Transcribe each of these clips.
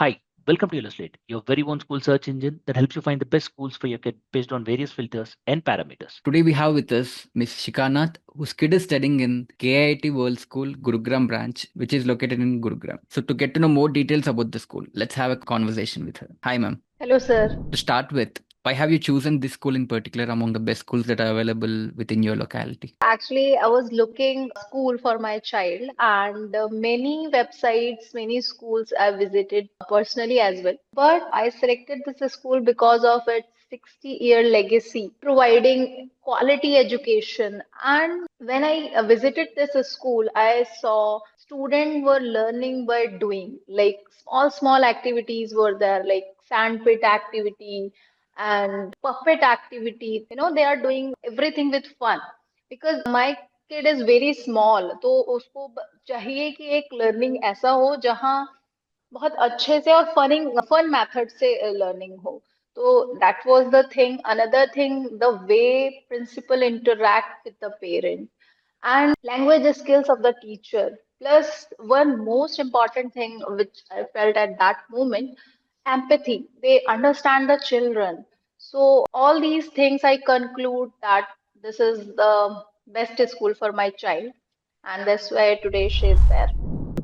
Hi, welcome to your Slate, your very own school search engine that helps you find the best schools for your kid based on various filters and parameters. Today we have with us Miss Shikha Nath, whose kid is studying in K-IIT World School Gurugram branch, which is located in Gurugram. So to get to know more details about the school, let's have a conversation with her. Hi, ma'am. Hello, sir. To start with, why have you chosen this school in particular among the best schools that are available within your locality? Actually, I was looking school for my child, and many websites, many schools I visited personally as well. But I selected this school because of its 60-year legacy, providing quality education. And when I visited this school, I saw students were learning by doing, like small activities were there, like sandpit activity and puppet activity. They are doing everything with fun because my kid is very small, तो उसको चाहिए कि एक learning ऐसा हो जहाँ बहुत अच्छे से और फन मेथड से लर्निंग हो. तो that was the thing. Another thing, the way principal interact with the parent and language skills of the teacher. Plus, one most important thing which I felt at that moment, empathy. They understand the children. So all these things I conclude that this is the best school for my child, and that's why today she is there.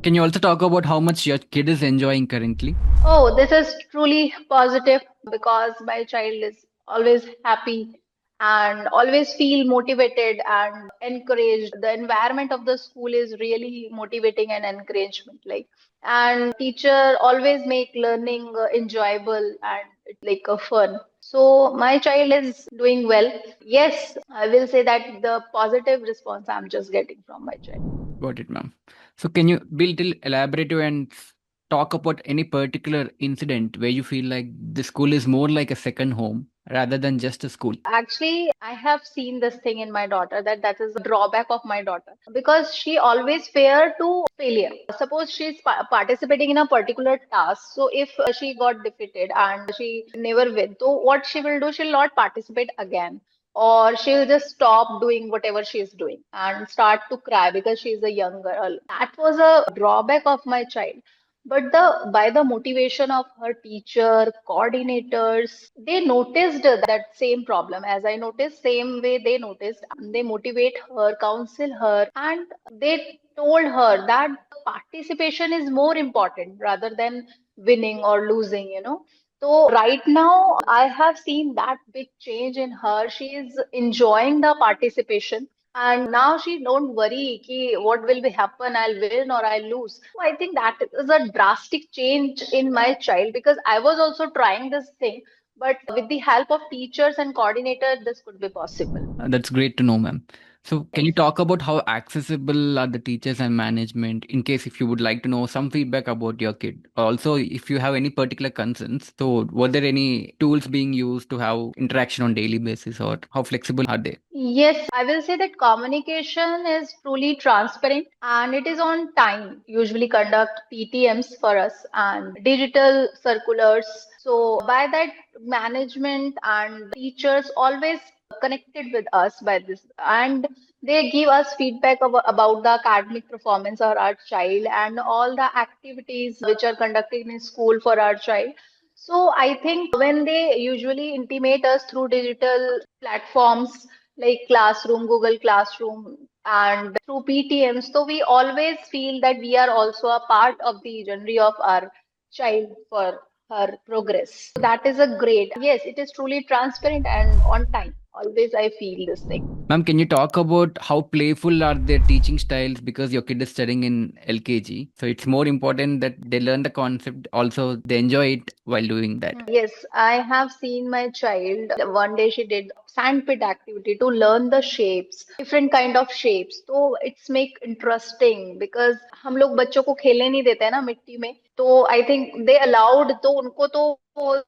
Can you also talk about how much your kid is enjoying currently? Oh, this is truly positive because my child is always happy and always feel motivated and encouraged. The environment of the school is really motivating and encouragement, like, and teacher always make learning enjoyable and like a fun. So my child is doing well. Yes, I will say that the positive response I'm just getting from my child. Got it, ma'am. So can you be little elaborative and talk about any particular incident where you feel like the school is more like a second home rather than just a school? Actually, I have seen this thing in my daughter that is a drawback of my daughter because she always fear to failure. Suppose she's participating in a particular task. So if she got defeated and she never win, so what she will do, she'll not participate again. Or she'll just stop doing whatever she's doing and start to cry because she's a young girl. That was a drawback of my child. But by the motivation of her teacher, coordinators, they noticed that same problem as I noticed, same way they noticed. They motivate her, counsel her, and they told her that participation is more important rather than winning or losing. So right now, I have seen that big change in her. She is enjoying the participation. And now she don't worry ki what will be happen, I'll win or I'll lose. So I think that is a drastic change in my child because I was also trying this thing, but with the help of teachers and coordinator, this could be possible. That's great to know, ma'am. So, can you Yes. talk about how accessible are the teachers and management in case if you would like to know some feedback about your kid? Also, if you have any particular concerns, so were there any tools being used to have interaction on daily basis or how flexible are they? Yes, I will say that communication is truly transparent and it is on time. Usually conduct PTMs for us and digital circulars. So by that, management and teachers always connected with us by this, and they give us feedback about the academic performance of our child and all the activities which are conducted in school for our child. So I think when they usually intimate us through digital platforms like Classroom, Google Classroom, and through PTMs, so we always feel that we are also a part of the journey of our child for her progress. So that is a great. Yes, it is truly transparent and on time. Always I feel this thing. Ma'am, can you talk about how playful are their teaching styles because your kid is studying in LKG? So it's more important that they learn the concept, also they enjoy it while doing that. Yes, I have seen my child. One day she did sandpit activity to learn the shapes, different kind of shapes. तो it's make interesting because हम लोग बच्चों को खेलने नहीं देते हैं ना मिट्टी में. तो I think they allowed तो उनको तो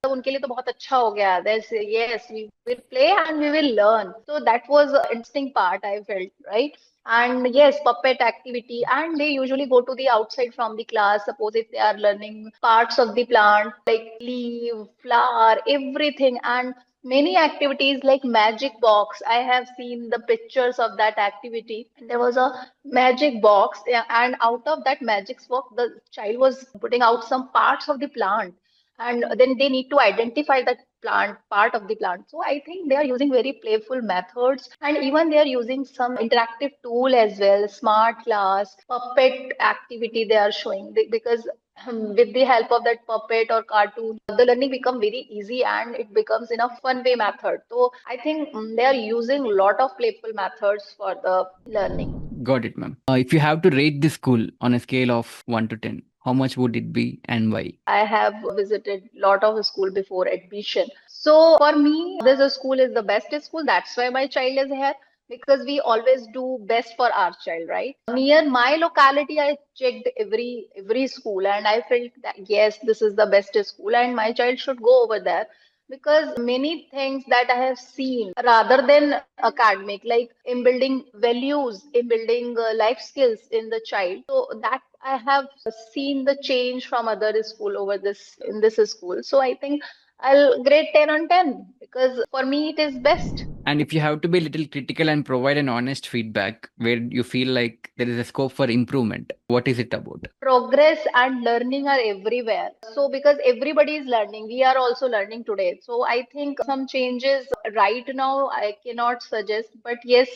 उनके लिए तो बहुत अच्छा हो गया. There's yes, we will play and we will learn. So that was an interesting part I felt, right? And yes, puppet activity, and they usually go to the outside from the class. Suppose if they are learning parts of the plant, like leaf, flower, everything, and Many activities like magic box. I have seen the pictures of that activity. There was a magic box, yeah, and out of that magic box, the child was putting out some parts of the plant, and then they need to identify that plant, part of the plant. So I think they are using very playful methods, and even they are using some interactive tool as well, smart class, puppet activity they are showing. Because with the help of that puppet or cartoon, the learning become very easy and it becomes in a fun way method. So I think they are using a lot of playful methods for the learning. Got it, ma'am. If you have to rate this school on a scale of 1 to 10, how much would it be and why? I have visited lot of school before admission. So for me, this school is the best school. That's why my child is here, because we always do best for our child, right? Near my locality, I checked every school and I felt that yes, this is the best school and my child should go over there, because many things that I have seen rather than academic, like in building values, in building life skills in the child. So that I have seen the change from other school over this in this school. So I think I'll grade 10 on 10 because for me it is best. And if you have to be a little critical and provide an honest feedback where you feel like there is a scope for improvement, what is it about? Progress and learning are everywhere. So, because everybody is learning, we are also learning today. So, I think some changes right now I cannot suggest, but yes,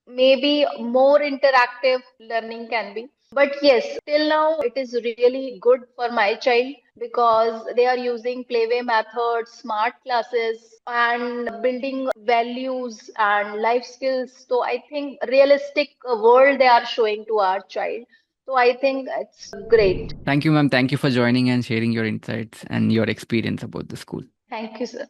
maybe more interactive learning can be. But yes, till now it is really good for my child because they are using playway methods, smart classes, and building values and life skills. So I think realistic world they are showing to our child. So I think it's great. Thank you, ma'am. Thank you for joining and sharing your insights and your experience about the school. Thank you, sir.